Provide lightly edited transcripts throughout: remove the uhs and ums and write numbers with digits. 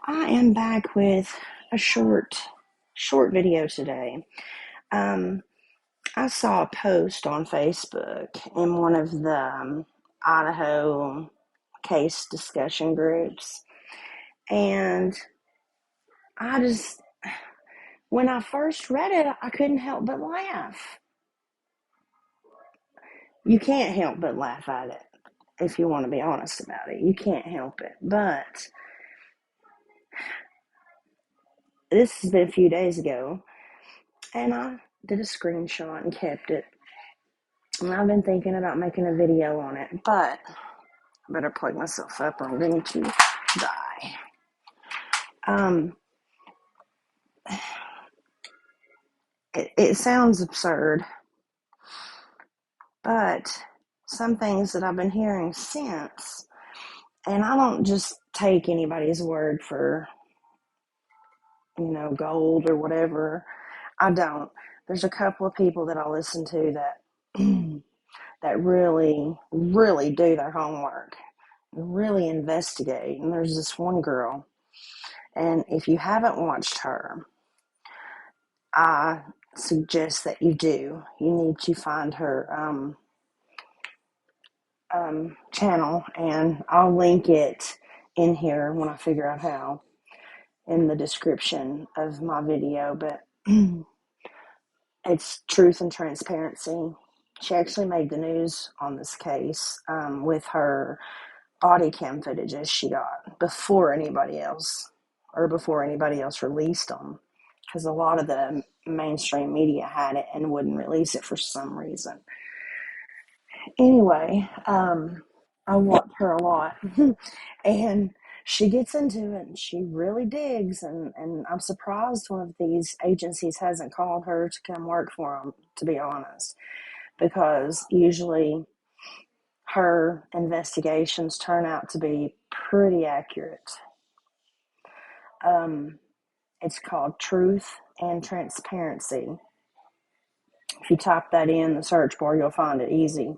I am back with a short video today. Um, I saw a post on Facebook in one of the Idaho case discussion groups, and I just, when I first read it, I couldn't help but laugh. You can't help but laugh at it if you want to be honest about it. You can't help it. But this has been a few days ago, and I did a screenshot and kept it. And I've been thinking about making a video on it, but I better plug myself up or I'm going to die. Um, it sounds absurd, but some things that I've been hearing since, and I don't just take anybody's word for, gold or whatever. I don't. There's a couple of people that I listen to that that really, really do their homework, really investigate. And there's this one girl, and if you haven't watched her, I suggest that you do. You need to find her channel, and I'll link it in here when I figure out how in the description of my video. But it's Truth and Transparency. She actually made the news on this case with her body cam footages she got before anybody else released them, because a lot of the mainstream media had it and wouldn't release it for some reason. Anyway, I watch her a lot, and she gets into it and she really digs, and I'm surprised one of these agencies hasn't called her to come work for them, to be honest, because usually her investigations turn out to be pretty accurate. It's called Truth and Transparency. If you type that in the search bar, you'll find it easy.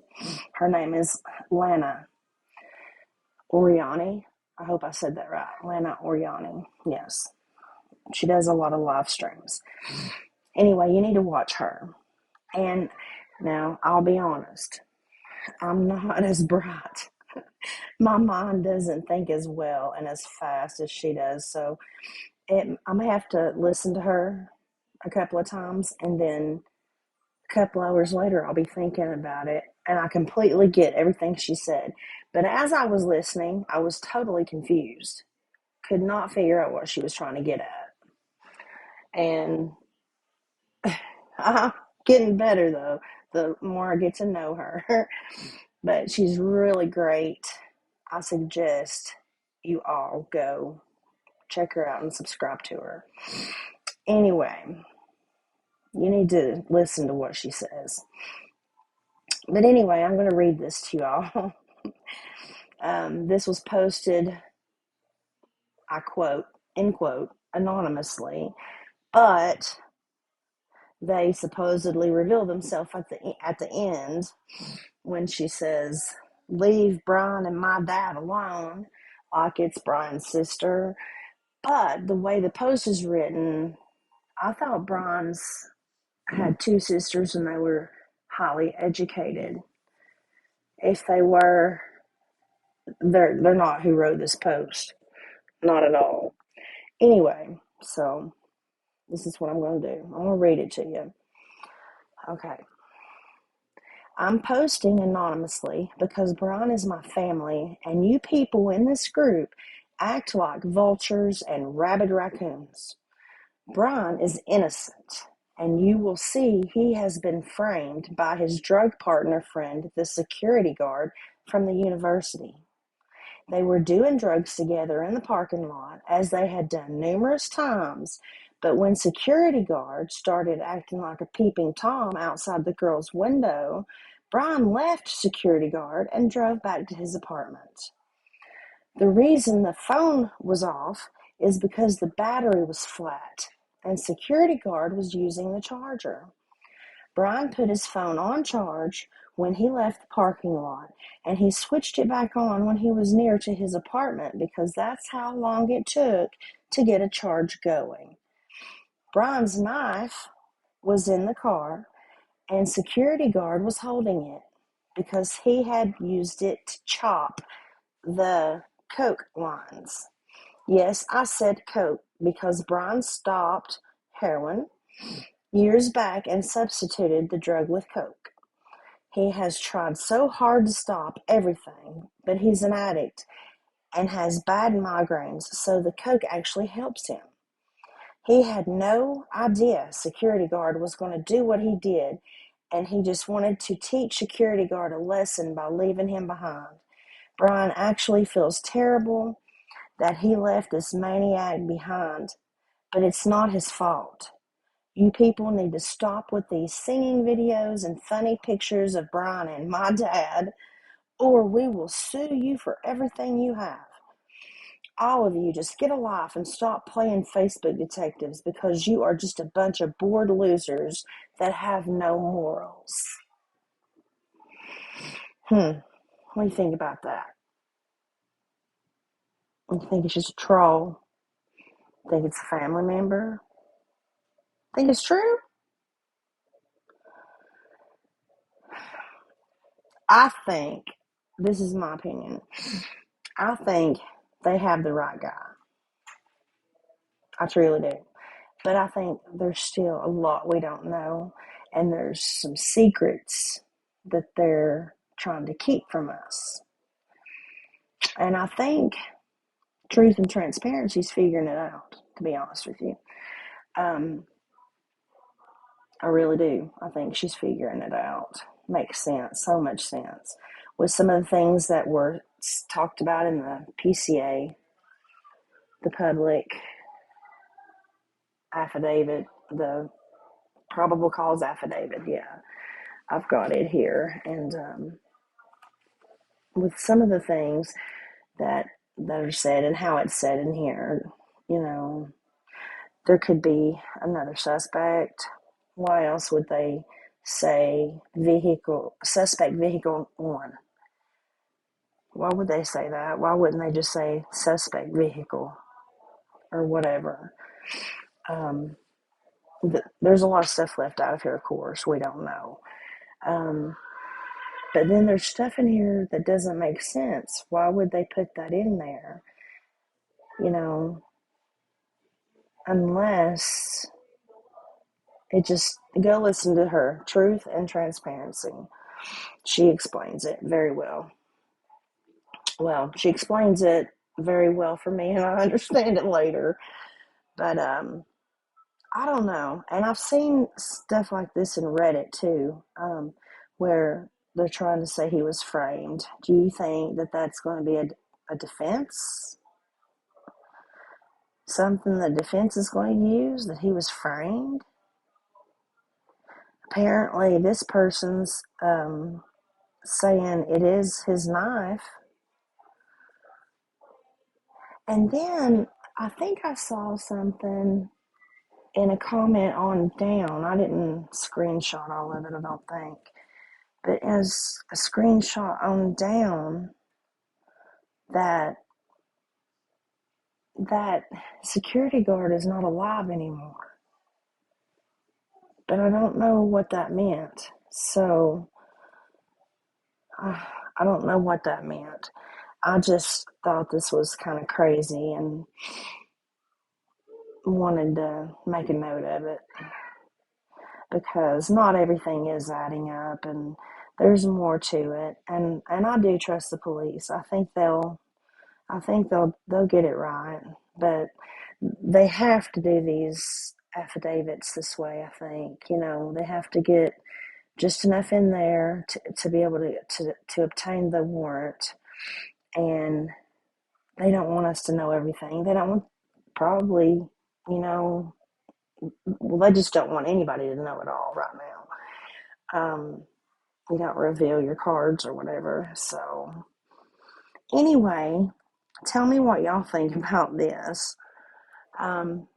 Her name is Lana Oriani. I hope I said that right. Lana Oriani. Yes. She does a lot of live streams. Anyway, you need to watch her. And now, I'll be honest, I'm not as bright. My mind doesn't think as well and as fast as she does. So I'm going to have to listen to her a couple of times, and then a couple hours later, I'll be thinking about it, and I completely get everything she said. But as I was listening, I was totally confused. Could not figure out what she was trying to get at. And I'm getting better, though, the more I get to know her. But she's really great. I suggest you all go check her out and subscribe to her. Anyway, you need to listen to what she says. But anyway, I'm going to read this to y'all. This was posted, I quote, end quote, anonymously, but they supposedly reveal themselves at the end when she says, "Leave Bryan and my dad alone," like it's Bryan's sister. But the way the post is written, I thought Bryan's had two sisters and they were highly educated. If they were, they're not who wrote this post. Not at all. Anyway, so this is what I'm going to do. I'm going to read it to you. Okay. I'm posting anonymously because Bryan is my family, and you people in this group act like vultures and rabid raccoons. Bryan is innocent, and you will see he has been framed by his drug partner friend, the security guard from the university. They were doing drugs together in the parking lot, as they had done numerous times, but when security guard started acting like a peeping Tom outside the girl's window, Bryan left security guard and drove back to his apartment. The reason the phone was off is because the battery was flat, and security guard was using the charger. Bryan put his phone on charge when he left the parking lot, and he switched it back on when he was near to his apartment because that's how long it took to get a charge going. Bryan's knife was in the car, and security guard was holding it because he had used it to chop the coke lines. Yes, I said coke because Bryan stopped heroin years back and substituted the drug with coke. He has tried so hard to stop everything, but he's an addict and has bad migraines, so the coke actually helps him. He had no idea security guard was going to do what he did, and he just wanted to teach security guard a lesson by leaving him behind. Bryan actually feels terrible that he left this maniac behind, but it's not his fault. You people need to stop with these singing videos and funny pictures of Bryan and my dad, or we will sue you for everything you have. All of you, just get a life and stop playing Facebook detectives because you are just a bunch of bored losers that have no morals. What do you think about that? You think it's just a troll? Think it's a family member? Think it's true? I think, this is my opinion, I think they have the right guy. I truly do. But I think there's still a lot we don't know, and there's some secrets that they're trying to keep from us. And I think Truth and Transparency is figuring it out, to be honest with you. I really do. I think she's figuring it out. Makes sense, so much sense. With some of the things that were talked about in the PCA, the public affidavit, the probable cause affidavit, yeah. I've got it here. And with some of the things that are said and how it's said in here, you know, there could be another suspect. Why else would they say suspect vehicle 1? Why would they say that? Why wouldn't they just say suspect vehicle or whatever? There's a lot of stuff left out of here, of course. We don't know. But then there's stuff in here that doesn't make sense. Why would they put that in there? You know, unless it just, go listen to her, Truth and Transparency. She explains it very well. Well, she explains it very well for me, and I understand it later. But I don't know. And I've seen stuff like this in Reddit too, where they're trying to say he was framed. Do you think that that's going to be a defense? Something the defense is going to use, that he was framed? Apparently, this person's saying it is his knife. And then I think I saw something in a comment on down. I didn't screenshot all of it, I don't think. But as a screenshot on down, that security guard is not alive anymore. But I don't know what that meant. So I don't know what that meant. I just thought this was kind of crazy and wanted to make a note of it, because not everything is adding up, and there's more to it. And I do trust the police. I think they'll get it right, but they have to do these affidavits this way. I think, they have to get just enough in there to be able to obtain the warrant, and they don't want us to know everything. They don't want, probably, well, they just don't want anybody to know it all right now. You don't reveal your cards or whatever. So anyway, tell me what y'all think about this.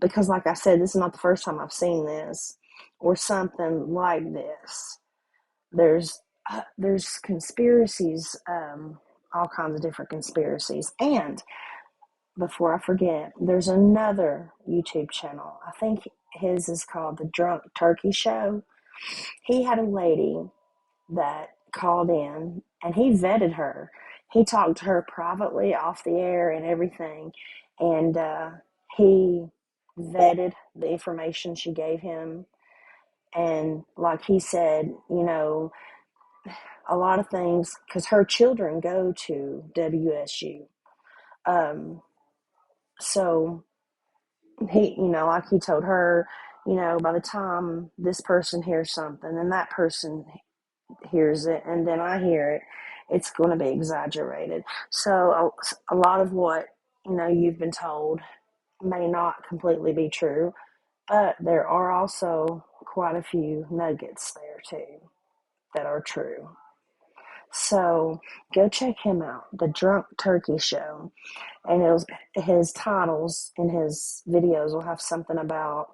Because like I said, this is not the first time I've seen this or something like this. There's there's conspiracies, all kinds of different conspiracies. And before I forget, there's another YouTube channel. I think his is called The Drunk Turkey Show. He had a lady that called in and he vetted her. He talked to her privately off the air and everything. And he vetted the information she gave him. And like he said, a lot of things, because her children go to WSU. So like he told her, by the time this person hears something and that person hears it and then I hear it, it's going to be exaggerated. So a lot of what, you've been told may not completely be true, but there are also quite a few nuggets there too that are true. So go check him out, The Drunk Turkey Show. And his titles in his videos will have something about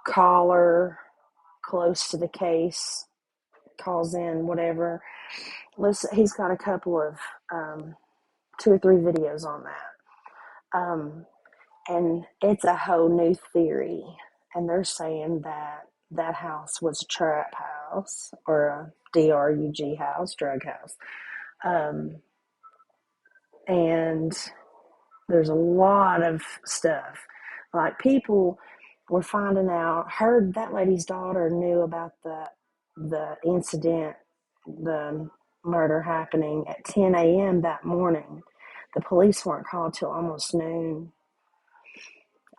caller close to the case, calls in, whatever. Listen, he's got a couple of 2 or 3 videos on that. And it's a whole new theory. And they're saying that house was a trap house or a DRUG house, drug house. And there's a lot of stuff. Like people were finding out, heard that lady's daughter knew about the incident, the murder happening at 10 a.m. that morning. The police weren't called till almost noon.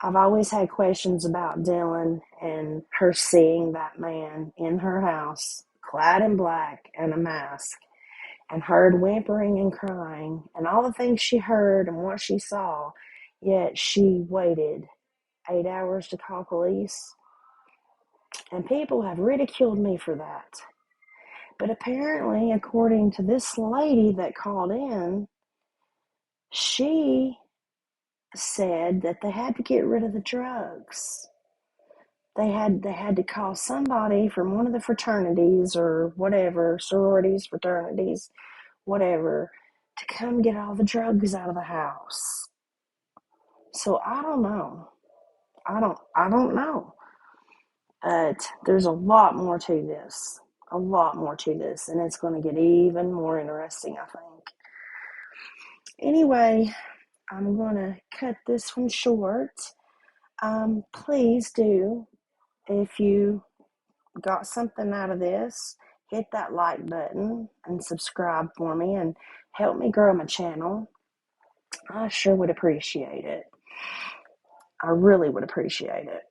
I've always had questions about Dylan and her seeing that man in her house, clad in black and a mask, and heard whimpering and crying and all the things she heard and what she saw, yet she waited 8 hours to call police. And people have ridiculed me for that. But apparently, according to this lady that called in, she said that they had to get rid of the drugs. They had to call somebody from one of the fraternities or whatever, sororities, fraternities, whatever, to come get all the drugs out of the house. So I don't know. I don't know. But there's a lot more to this. A lot more to this. And it's going to get even more interesting, I think. Anyway, I'm going to cut this one short. Please do, if you got something out of this, hit that like button and subscribe for me and help me grow my channel. I sure would appreciate it. I really would appreciate it.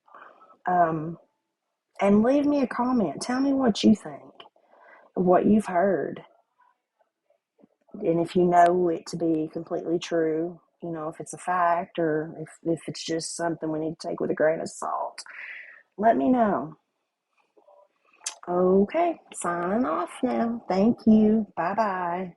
And leave me a comment. Tell me what you think, what you've heard. And if you know it to be completely true, if it's a fact or if it's just something we need to take with a grain of salt, let me know. Okay, signing off now. Thank you. Bye-bye.